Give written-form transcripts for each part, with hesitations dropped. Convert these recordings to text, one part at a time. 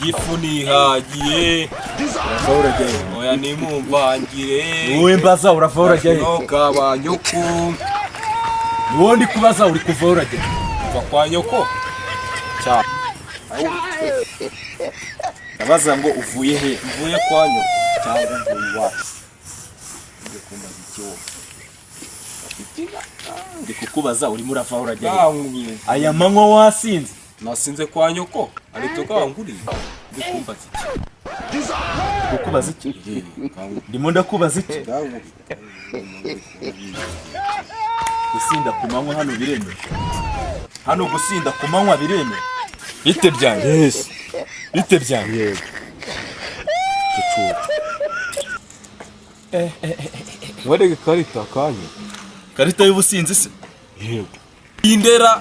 igifu nihagiye urava urajyahe oya nimumvangire wowe mbaza urava urajyahe no kaba nyoko ni wowe ndi kubaza uri kuva urajyahe kuva kwa nyoko cyane ndabaza ngo uvuye he mvuye kwa nyoko cyangwa uvuye iwacu ndi kumbaza iki wowe ndi kukubaza urimo urava urajyahe aya manywa wasinze nasinze kwa nyoko ariko kanguriye ndi kumbaza iki kukubaza iki ndimo ndakubaza iki gusinda ku manywa hano biremewe hano gusinda ku manywa biremewe bite byanjye yes bite byanjye yego warege karita kanya karita y'ubusinzi se yego indera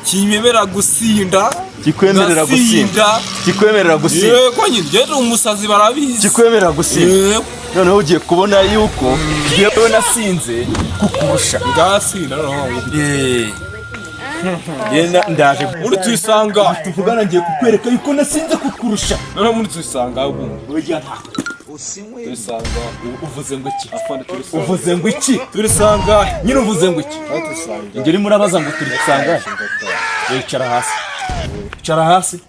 kinyemera gusinda kikwemerera gusinda kikwemerera gusinda yego nyine rero umusazi barabizi kikwemerera gusinda noneho ugiye kubona yuko yewe nasinze kukurusha ngasinda noneho yenda ndaje muri tuyisanga tuvugana ngiye kukwereka yuko nasinze kukurusha noneho muri tuyisanga ubu burya nta tuyisanga uvuze ngo iki afana tuyisanga uvuze ngo iki tuyisanga nyine uvuze ngo iki tuyisanga ingeri murabaza ngo turisanga yicara hasi icara hasi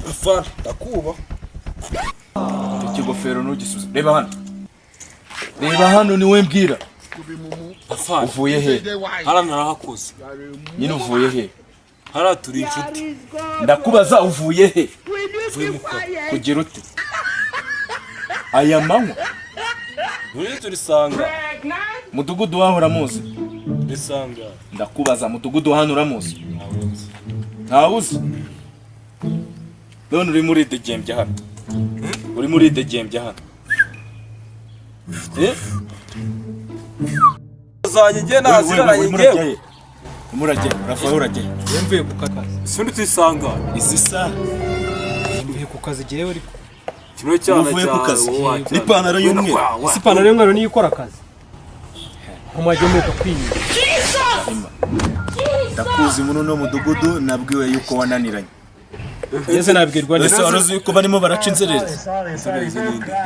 afana takuba icyo kigofero ntugisubize reba hano ni we mbwira afana uvuye he hara narahakoze nyine uvuye he hara turi inshuti ndakubaza uvuye he uvuye mu kazi kugira ute aya manywa muri turisanga mudugudu waho uramuzi turisanga ndakubaza mudugudu hano uramuzi ntawuzi none uri muri degembya hano uri muri degembya hano zanye nge naziranye ngewe umurage urafa urage yemvuye ku kazi sundi tuyisanga izi saha mvuye ku kazi jewe ariko kino cyana uvuye ku kazi n'ipantaro y'umweru isi ipantaro y'umweru niyo ikora akazi nkumajyomeka kwinyira ndakuzi muri uno mudugudu nabwiwe yuko wananiranye ese nabwirwa ese waruzi yuko barimo baraca inzererezi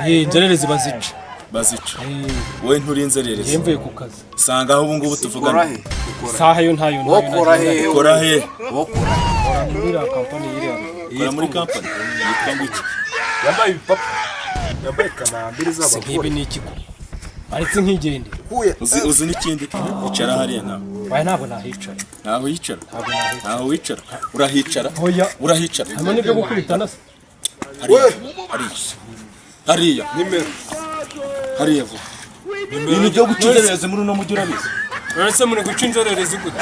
inzererezi bazica wowe nturi inzererezi mvuye ku kazi sanga aho ubu ngubu tuvugana saha yo ntayo wokora he ukora he wokora muri la kampani iri ukora muri kampani yitwa ngo iki yambaye ibipapa yambaye kamambiri z'abagore nkibi ni ikiko aretse nkigende uzi n'ikindi icara hariya nawe waye ntabwo nahicara ntaho yicara ntabwo nahicara ntaho wicara urahicara oya urahicara hamwe n'ibyo gukubitana se hariya nimero hariya vuba ibintu byo guca inzererezi muri uno mujyi urabizi uretse muri guca inzererezi gute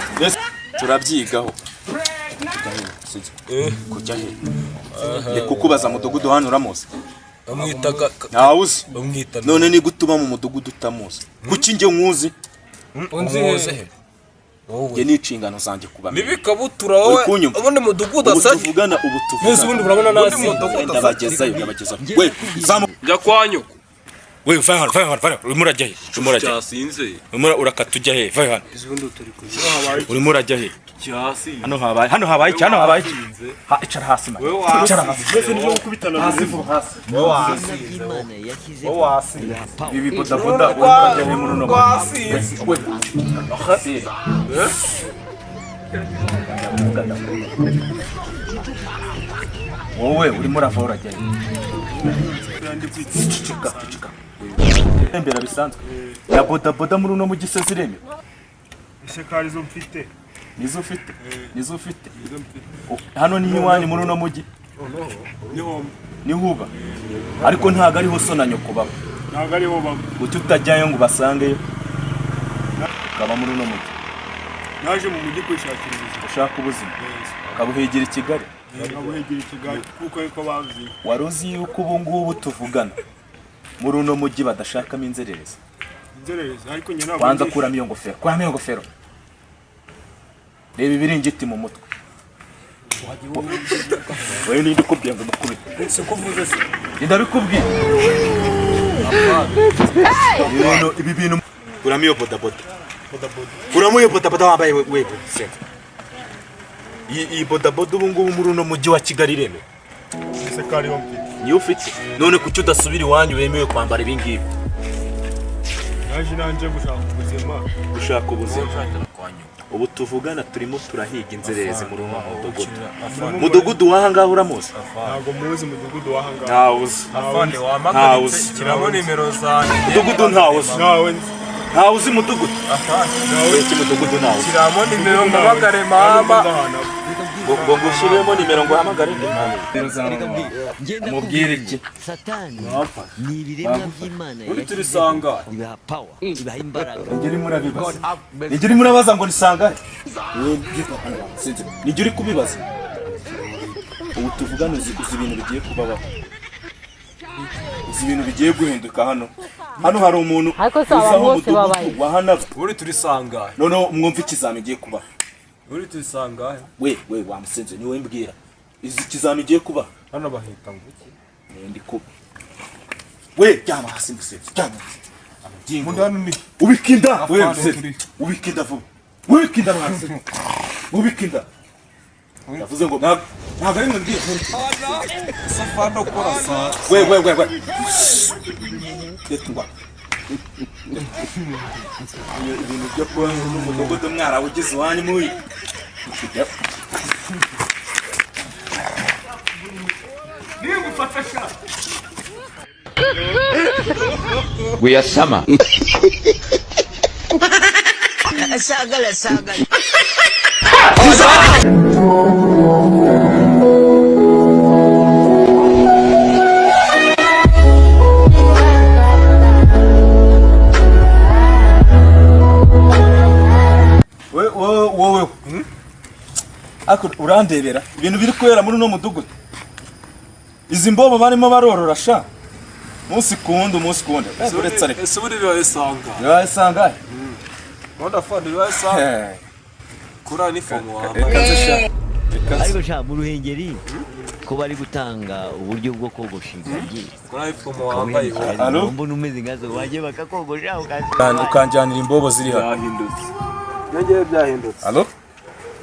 turabyigaho kujya he ni kukubaza mudugudu hano uramuzi bamwitaga ntawuzi bamwita none ni gute uba mu mudugudu utamuzi kuki njye nkuzi unzi he njye ni inshingano zanjye kubamenya nibikabutura wowe kunyumva. ubundi mudugudu ubu asanye tuvugana nese ubundi urabona nasi ndabagezayo we zamu njya kwa nyoko we vayo hano urimo urajya he urimo urajya he cyasinze urakata ujya he vayo hano ubundi turi kujya urimo urajya he cyasi hano habaye iki icara hasi man icara hasi twese nibyo gukubitana hasi wowe hasi ibi bodaboda urimo urajya he muri uno wowe urimo urava urajya he cicika tembera bisanzwe ya bodaboda muri uno mujyi se ziremewe ese karizo mfite nizo ufite hano ni iwanyu muri uno mujyi niho uba ariko ntabwo ariho so na nyoko baba ntabwo ariho baba uti utajyayo ngo basangeyo ukaba muri uno mujyi naje mu mujyi kwishakira ubuzima ushaka ubuzima ukabuhegera i Kigali nkabuhegera i Kigali kuko ariko bazi wari uzi yuko ubu ngubu tuvugana muri uno mujyi badashakamo inzererezi inzererezi ariko njye ntabwo banza kuramo iyo ngofero reba ibiringiti mu mutwe wowe ninde ukubwiye ngo umukubite ese ko uvuze se ndabikubwiye ibi bintu kuramo iyo bodaboda kuramo iyo bodaboda wambaye wewe iyi bodaboda ubu ngubu muri uno mujyi wa Kigali iremewe se kari ho mfite. niyo ufite none kuki udasubira iwanyu wemewe kwambara ibi ngibi Naje nanje gushaka ubuzima. ushaka ubuzima ubu tuvugana turimo turahiga inzererezi muri uwo mudugudu wahangaha uramuzi Ntago muzi mudugudu wahanga. ntawuzi afande wamagaritse kirabo nimero zanjye mudugudu ntawuzi Nawe ntawuzi mudugudu nawe iki mudugudu ntawuzi kirabo nimero mbabagare mama ngo ngushyiremo nimero ngo uhamagare mubwire iki Satani ni ibiremwa by'Imana uri turisanga ibaha power ibaha imbaraga ngeri murabibaza ngeri murabaza ngo nisanga nijye uri kubibaza ubu tuvugana uzi ibintu bigiye kubabaho uzi ibintu bigiye guhinduka hano hari umuntu ariko se aba bose babaye wahana uri turisanga noneho mwumva ikizami giye kuba uri turisanga we wamusenze niwe mbwira izi ikizami giye kuba hano bahita nguki ndi kuba we ryama hasi musenze ryama mundi hano ni ubikinda we musenze ubikinda vuba ubikinda hasi ubikinda yavuze ngo ntago ari ngo ngiye safando kora sa we detwa ibintu byo kuba n'umudugudu mwara ugize iwanyu muyi Guyasama. sagala wowe ako urandebera ibintu biri kubera muri uno mudugudu izi mbobo barimo barorora sha munsi kundi uretse ariko ese buri bayisanga yasanga wanda afande bayisanga kura ni fomu wamba ariko sha mu ruhengeri ko bari gutanga uburyo bwo kogosha ingagi kura fomu wamba Alo? mbona umeze nkazo waje bakakogosha ukanjanira imbobo ziri hano byahindutse nageye byahindutse Alo?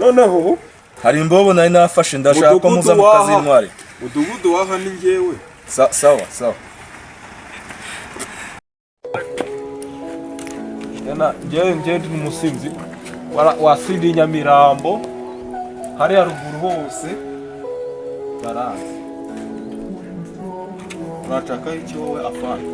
noneho hari imbobo nari nafashe ndashaka ko muza mu kazi intwari mudugudu waha ni ngewe sawa ngewe ndi umusinzi wasindi Nyamirambo hariya ruguru hose barazi urashaka iki wowe afana